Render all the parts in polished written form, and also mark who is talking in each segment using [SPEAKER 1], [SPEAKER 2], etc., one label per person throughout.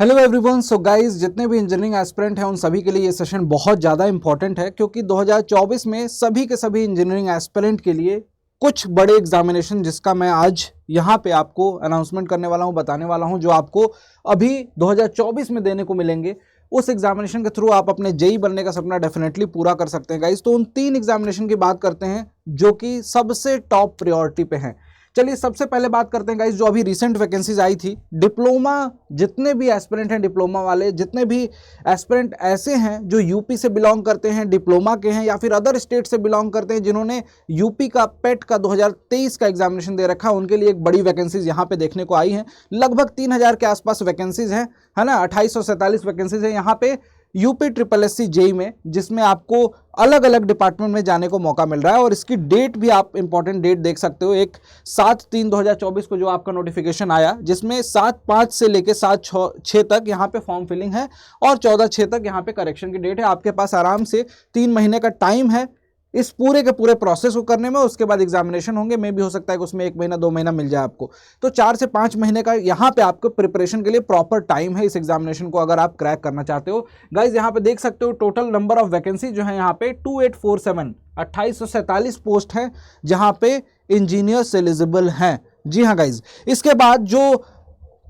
[SPEAKER 1] Hello everyone. So guys, जितने भी engineering aspirant हैं उन सभी के लिए ये सेशन बहुत ज़्यादा इंपॉर्टेंट है, क्योंकि 2024 में सभी के सभी इंजीनियरिंग एस्पिरेंट के लिए कुछ बड़े एग्जामिनेशन जिसका मैं आज यहाँ पे आपको अनाउंसमेंट करने वाला हूँ, बताने वाला हूँ, जो आपको अभी 2024 में देने को मिलेंगे। उस एग्जामिनेशन के थ्रू आप अपने जेई बनने का सपना डेफिनेटली पूरा कर सकते हैं गाइस। तो उन 3 एग्जामिनेशन की बात करते हैं जो कि सबसे टॉप प्रायोरिटी पे हैं। चलिए सबसे पहले बात करते हैं गाइस, जो अभी रिसेंट वैकेंसीज आई थी डिप्लोमा, जितने भी एस्पिरेंट हैं डिप्लोमा वाले, जितने भी एस्पिरेंट ऐसे हैं जो यूपी से बिलोंग करते हैं, डिप्लोमा के हैं या फिर अदर स्टेट से बिलोंग करते हैं, जिन्होंने यूपी का पेट का 2023 का एग्जामिनेशन दे रखा है, उनके लिए एक बड़ी वैकेंसीज यहाँ पे देखने को आई हैं। लगभग 3000 के आसपास वैकेंसीज हैं, है ना। 2847 वैकेंसीज हैं यहाँ पे यूपी ट्रिपल एससी जेई में, जिसमें आपको अलग अलग डिपार्टमेंट में जाने को मौका मिल रहा है। और इसकी डेट भी आप इंपॉर्टेंट डेट देख सकते हो, एक 7/3/2024 को जो आपका नोटिफिकेशन आया, जिसमें 7/5 से लेकर 7/6 तक यहाँ पे फॉर्म फिलिंग है और 14/6 तक यहाँ पे करेक्शन की डेट है। आपके पास आराम से 3 महीने का टाइम है इस पूरे के पूरे प्रोसेस को करने में। उसके बाद एग्जामिनेशन होंगे, में भी हो सकता है कि उसमें 1 महीना 2 महीना मिल जाए आपको। तो 4 से 5 महीने का यहाँ पे आपको प्रिपरेशन के लिए प्रॉपर टाइम है इस एग्जामिनेशन को, अगर आप क्रैक करना चाहते हो। गाइज यहाँ पे देख सकते हो टोटल नंबर ऑफ वैकेंसी जो है यहाँ पे 2847 2847 पोस्ट है जहाँ पे इंजीनियर्स एलिजिबल हैं। जी हाँ गाइज, इसके बाद जो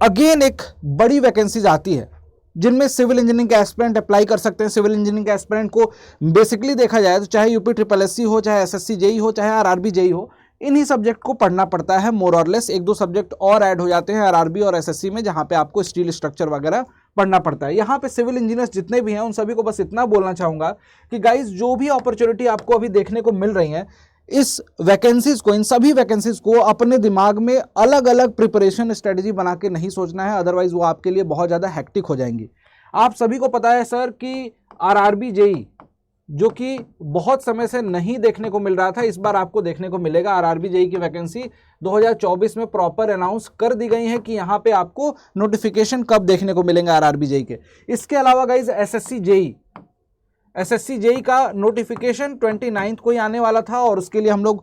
[SPEAKER 1] अगेन एक बड़ी वैकेंसीज आती है जिनमें सिविल इंजीनियरिंग के एस्पिरेंट अप्लाई कर सकते हैं। सिविल इंजीनियरिंग के एस्पिरेंट को बेसिकली देखा जाए तो चाहे यूपी ट्रिपल एससी हो, चाहे एसएससी जेई हो, चाहे आरआरबी जेई हो, इन्हीं सब्जेक्ट को पढ़ना पड़ता है मोर और लेस। 1-2 सब्जेक्ट और ऐड हो जाते हैं आरआरबी और एसएससी में, जहां पे आपको स्टील स्ट्रक्चर वगैरह पढ़ना पड़ता है। यहाँ पे सिविल इंजीनियर्स जितने भी हैं उन सभी को बस इतना बोलना चाहूंगा कि गाइज, जो भी अपॉर्चुनिटी आपको अभी देखने को मिल रही है, इस वैकेंसीज को, इन सभी वैकेंसीज को अपने दिमाग में अलग अलग प्रिपरेशन स्ट्रेटजी बना के नहीं सोचना है, अदरवाइज वो आपके लिए बहुत ज़्यादा हेक्टिक हो जाएंगी। आप सभी को पता है सर कि आरआरबी जेई, जो कि बहुत समय से नहीं देखने को मिल रहा था, इस बार आपको देखने को मिलेगा। आरआरबी जेई की वैकेंसी 2024 में प्रॉपर अनाउंस कर दी गई है कि यहाँ पे आपको नोटिफिकेशन कब देखने को मिलेंगे आरआरबी जेई के। इसके अलावा गाइज एसएससी जेई का नोटिफिकेशन 29 को ही आने वाला था, और उसके लिए हम लोग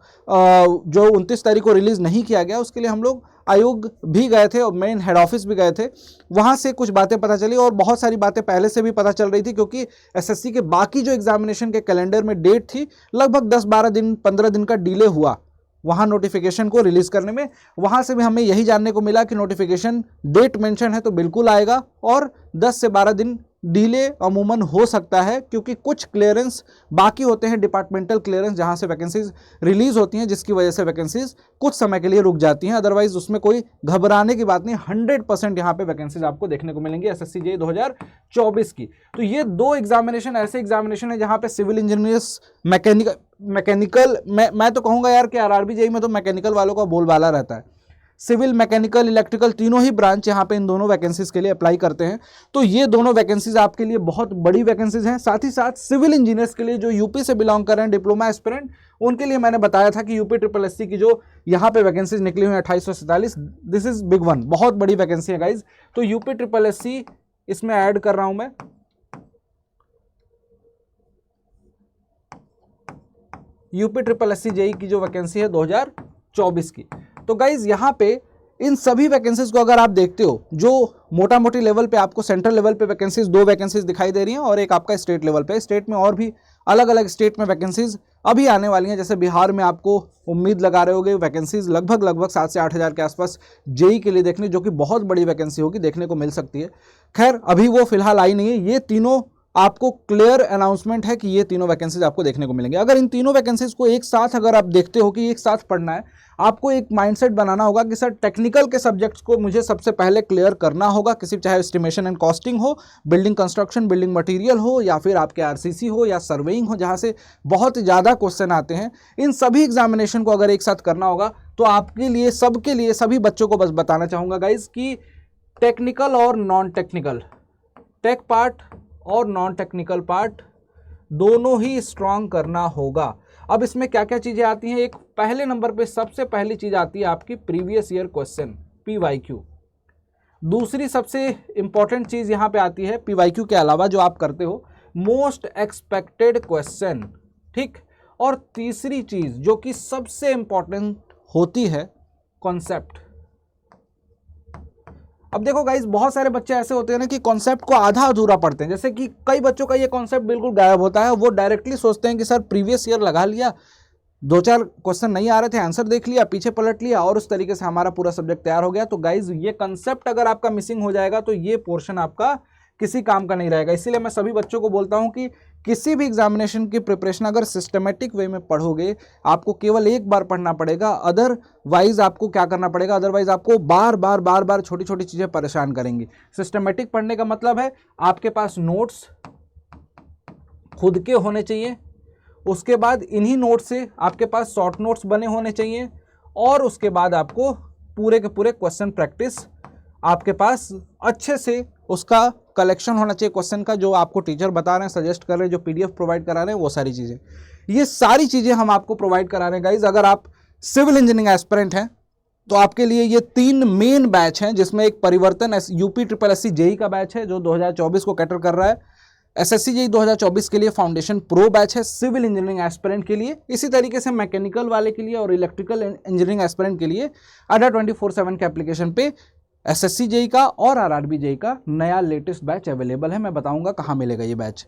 [SPEAKER 1] जो 29 तारीख को रिलीज नहीं किया गया, उसके लिए हम लोग आयोग भी गए थे और मेन हेड ऑफिस भी गए थे। वहां से कुछ बातें पता चली और बहुत सारी बातें पहले से भी पता चल रही थी, क्योंकि एसएससी के बाकी जो एग्जामिनेशन के कैलेंडर में डेट थी, लगभग 10-12 दिन 15 दिन का डिले हुआ वहां नोटिफिकेशन को रिलीज करने में। वहां से भी हमें यही जानने को मिला कि नोटिफिकेशन डेट मेंशन है तो बिल्कुल आएगा, और 10 से 12 दिन डिले अमूमन हो सकता है, क्योंकि कुछ क्लियरेंस बाकी होते हैं, डिपार्टमेंटल क्लियरेंस, जहां से वैकेंसीज रिलीज होती हैं, जिसकी वजह से वैकेंसीज कुछ समय के लिए रुक जाती हैं। अदरवाइज उसमें कोई घबराने की बात नहीं, 100% यहाँ पे वैकेंसीज आपको देखने को मिलेंगी एसएससी जेई 2024 की। तो ये 2 एग्जामिनेशन ऐसे एग्जामिनेशन है जहाँ पे सिविल इंजीनियर्स, मैकेनिकल मैं तो कहूँगा यार कि आरआरबी जेई में तो मैकेनिकल वालों का बोलबाला रहता है। सिविल, मैकेनिकल, इलेक्ट्रिकल, तीनों ही ब्रांच यहाँ पे इन दोनों वैकेंसीज के लिए अप्लाई करते हैं। तो ये दोनों वैकेंसीज आपके लिए बहुत बड़ी वैकेंसीज हैं। साथ ही साथ सिविल इंजीनियर्स के लिए जो यूपी से बिलोंग कर रहे हैं, डिप्लोमा एस्पिरेंट, उनके लिए मैंने बताया था कि यूपी ट्रिपल एससी की जो यहाँ पे वैकेंसीज निकली हुई है 2847, दिस इज बिग वन, बहुत बड़ी वैकेंसी है गाइज। तो यूपी ट्रिपल एससी इसमें ऐड कर रहा हूं मैं, यूपी ट्रिपल एससी जेई की जो वैकेंसी है 2024 की। तो गाइज यहाँ पे इन सभी वैकेंसीज को अगर आप देखते हो, जो मोटा मोटी लेवल पे आपको सेंट्रल लेवल पे वैकेंसीज 2 वैकेंसीज दिखाई दे रही हैं, और एक आपका स्टेट लेवल पे। स्टेट में और भी अलग अलग स्टेट में वैकेंसीज अभी आने वाली हैं। जैसे बिहार में आपको उम्मीद लगा रहे होगे वैकेंसीज लगभग 7 से 8 हज़ार के आसपास जेई के लिए देखने, जो कि बहुत बड़ी वैकेंसी होगी, देखने को मिल सकती है। खैर अभी वो फिलहाल आई नहीं है। ये तीनों आपको क्लियर अनाउंसमेंट है कि ये तीनों वैकेंसीज आपको देखने को मिलेंगे। अगर इन तीनों वैकेंसीज को एक साथ अगर आप देखते हो कि एक साथ पढ़ना है, आपको एक माइंडसेट बनाना होगा कि सर टेक्निकल के सब्जेक्ट्स को मुझे सबसे पहले क्लियर करना होगा, किसी चाहे एस्टिमेशन एंड कॉस्टिंग हो, बिल्डिंग कंस्ट्रक्शन, बिल्डिंग मटेरियल हो, या फिर आपके आरसीसी हो या सर्वेइंग हो, जहाँ से बहुत ज़्यादा क्वेश्चन आते हैं। इन सभी एग्जामिनेशन को अगर एक साथ करना होगा तो आपके लिए, सबके लिए, सभी बच्चों को बस बताना चाहूँगा गाइज कि टेक्निकल और नॉन टेक्निकल, टेक पार्ट और नॉन टेक्निकल पार्ट दोनों ही स्ट्रांग करना होगा। अब इसमें क्या क्या चीज़ें आती हैं, एक पहले नंबर पे सबसे पहली चीज़ आती है आपकी प्रीवियस ईयर क्वेश्चन, पीवाईक्यू। दूसरी सबसे इंपॉर्टेंट चीज़ यहाँ पे आती है पीवाईक्यू के अलावा जो आप करते हो, मोस्ट एक्सपेक्टेड क्वेश्चन, ठीक। और तीसरी चीज़ जो कि सबसे इंपॉर्टेंट होती है, कॉन्सेप्ट। अब देखो गाइज, बहुत सारे बच्चे ऐसे होते हैं ना कि कॉन्सेप्ट को आधा अधूरा पढ़ते हैं। जैसे कि कई बच्चों का ये कॉन्सेप्ट बिल्कुल गायब होता है, वो डायरेक्टली सोचते हैं कि सर प्रीवियस ईयर लगा लिया, 2-4 क्वेश्चन नहीं आ रहे थे, आंसर देख लिया, पीछे पलट लिया और उस तरीके से हमारा पूरा सब्जेक्ट तैयार हो गया। तो गाइज ये कंसेप्ट अगर आपका मिसिंग हो जाएगा तो ये पोर्शन आपका किसी काम का नहीं रहेगा। इसीलिए मैं सभी बच्चों को बोलता हूं कि किसी भी एग्जामिनेशन की प्रिपरेशन अगर सिस्टमेटिक वे में पढ़ोगे, आपको केवल एक बार पढ़ना पड़ेगा, अदरवाइज आपको क्या करना पड़ेगा, अदरवाइज आपको बार बार छोटी छोटी चीजें परेशान करेंगी। सिस्टमेटिक पढ़ने का मतलब है आपके पास नोट्स खुद के होने चाहिए, उसके बाद इन्हीं नोट्स से आपके पास शॉर्ट नोट्स बने होने चाहिए, और उसके बाद आपको पूरे के पूरे क्वेश्चन प्रैक्टिस आपके पास अच्छे से उसका कलेक्शन होना चाहिए क्वेश्चन का, जो आपको टीचर बता रहे हैं, सजेस्ट कर रहे हैं, जो पीडीएफ प्रोवाइड करा रहे हैं, वो सारी चीज़ें, ये सारी चीज़ें हम आपको प्रोवाइड करा रहे हैं गाइज। अगर आप सिविल इंजीनियरिंग एस्पिरेंट हैं तो आपके लिए ये 3 मेन बैच हैं, जिसमें एक परिवर्तन यूपी ट्रिपल एससी जेई का बैच है जो 2024 को कैटर कर रहा है, एसएससी जेई 2024 के लिए फाउंडेशन प्रो बैच है सिविल इंजीनियरिंग एस्पिरेंट के लिए, इसी तरीके से मैकेनिकल वाले के लिए और इलेक्ट्रिकल इंजीनियरिंग एस्पिरेंट के लिए अड्डा 24/7 के एप्लीकेशन पे एसएससी जेई का और आरआरबी जेई का नया लेटेस्ट बैच अवेलेबल है। मैं बताऊंगा कहाँ मिलेगा ये बैच।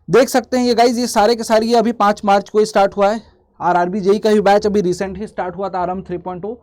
[SPEAKER 1] देख सकते हैं ये गाइज, ये सारे के सारे ये अभी 5 मार्च को स्टार्ट हुआ है। आरआरबी जेई का भी बैच अभी रिसेंट ही स्टार्ट हुआ था, आरएम 3.0।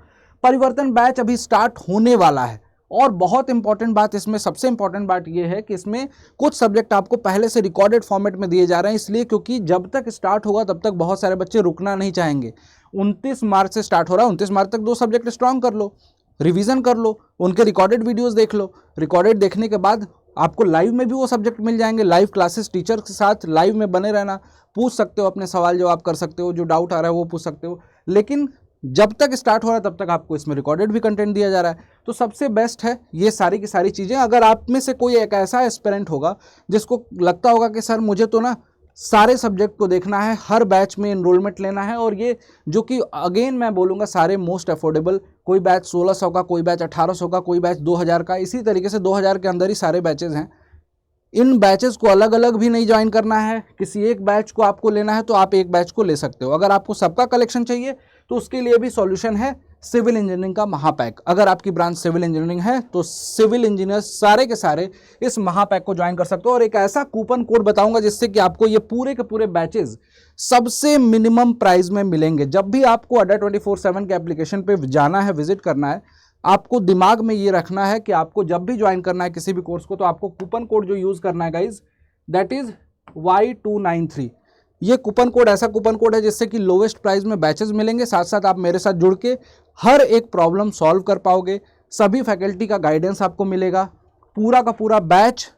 [SPEAKER 1] परिवर्तन बैच अभी स्टार्ट होने वाला है। और बहुत इंपॉर्टेंट बात इसमें, सबसे इंपॉर्टेंट बात यह है कि इसमें कुछ सब्जेक्ट आपको पहले से रिकॉर्डेड फॉर्मेट में दिए जा रहे हैं, इसलिए क्योंकि जब तक स्टार्ट होगा तब तक बहुत सारे बच्चे रुकना नहीं चाहेंगे। 29 मार्च से स्टार्ट हो रहा है, 29 मार्च तक 2 सब्जेक्ट स्ट्रॉन्ग कर लो, रिवीजन कर लो, उनके रिकॉर्डेड वीडियोस देख लो। रिकॉर्डेड देखने के बाद आपको लाइव में भी वो सब्जेक्ट मिल जाएंगे, लाइव क्लासेस टीचर के साथ लाइव में बने रहना, पूछ सकते हो, अपने सवाल जवाब कर सकते हो, जो डाउट आ रहा है वो पूछ सकते हो। लेकिन जब तक स्टार्ट हो रहा है तब तक आपको इसमें रिकॉर्डेड भी कंटेंट दिया जा रहा है। तो सबसे बेस्ट है ये सारी की सारी चीज़ें। अगर आप में से कोई एक ऐसा एस्पिरेंट होगा जिसको लगता होगा कि सर मुझे तो ना सारे सब्जेक्ट को देखना है, हर बैच में एनरोलमेंट लेना है, और ये जो कि अगेन मैं बोलूँगा सारे मोस्ट अफोर्डेबल, कोई बैच 1600 का, कोई बैच 1800 का, कोई बैच 2000 का, इसी तरीके से 2000 के अंदर ही सारे बैचेज हैं। इन बैचेस को अलग अलग भी नहीं ज्वाइन करना है, किसी एक बैच को आपको लेना है तो आप एक बैच को ले सकते हो। अगर आपको सबका कलेक्शन चाहिए तो उसके लिए भी सॉल्यूशन है सिविल इंजीनियरिंग का महापैक। अगर आपकी ब्रांच सिविल इंजीनियरिंग है तो सिविल इंजीनियर सारे के सारे इस महापैक को ज्वाइन कर सकते हो। और एक ऐसा कूपन कोड बताऊंगा जिससे कि आपको ये पूरे के पूरे बैचेस सबसे मिनिमम प्राइस में मिलेंगे। जब भी आपको अड्डा 24/7 के एप्लीकेशन पे जाना है, विजिट करना है, आपको दिमाग में ये रखना है कि आपको जब भी ज्वाइन करना है किसी भी कोर्स को तो आपको कूपन कोड जो यूज़ करना है गाइज, दैट इज Y293। ये कूपन कोड ऐसा कूपन कोड है जिससे कि लोवेस्ट प्राइस में बैचेस मिलेंगे, साथ साथ आप मेरे साथ जुड़ के हर एक प्रॉब्लम सॉल्व कर पाओगे, सभी फैकल्टी का गाइडेंस आपको मिलेगा, पूरा का पूरा बैच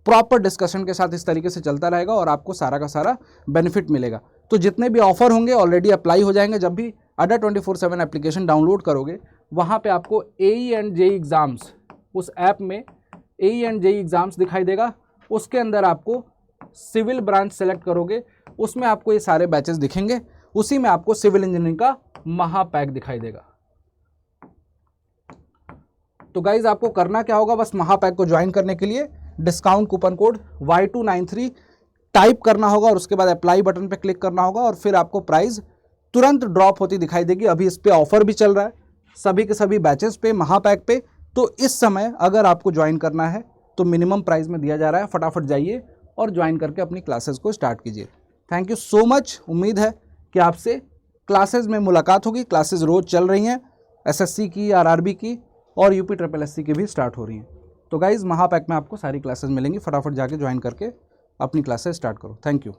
[SPEAKER 1] प्रॉपर डिस्कशन के साथ इस तरीके से चलता रहेगा और आपको सारा का सारा बेनिफिट मिलेगा। तो जितने भी ऑफर होंगे ऑलरेडी अप्लाई हो जाएंगे। जब भी अड्डा 24/7 एप्लीकेशन डाउनलोड करोगे वहाँ पे आपको AE एंड JEE एग्ज़ाम्स, उस ऐप में AE एंड JEE एग्ज़ाम्स दिखाई देगा, उसके अंदर आपको सिविल ब्रांच सेलेक्ट करोगे, उसमें आपको ये सारे बैचेस दिखेंगे, उसी में आपको सिविल इंजीनियरिंग का महापैक दिखाई देगा। तो गाइज आपको करना क्या होगा, बस महापैक को ज्वाइन करने के लिए discount coupon code Y293 type करना होगा और उसके बाद अप्लाई बटन पे क्लिक करना होगा और फिर आपको प्राइस तुरंत ड्रॉप होती दिखाई देगी। अभी इस पे ऑफर भी चल रहा है सभी के सभी बैचेस पे, महापैक पे। तो इस समय अगर आपको ज्वाइन करना है तो मिनिमम प्राइस में दिया जा रहा है, फटाफट जाइए और ज्वाइन करके अपनी क्लासेस को स्टार्ट कीजिए। Thank you so much. उम्मीद है कि आपसे क्लासेस में मुलाकात होगी। क्लासेस रोज़ चल रही हैं, एसएससी की, आरआरबी की और यूपी ट्रिपल एससी की भी स्टार्ट हो रही हैं। तो गाइज़ महापैक में आपको सारी क्लासेस मिलेंगी, फटाफट जाके ज्वाइन करके अपनी क्लासेस स्टार्ट करो। Thank you.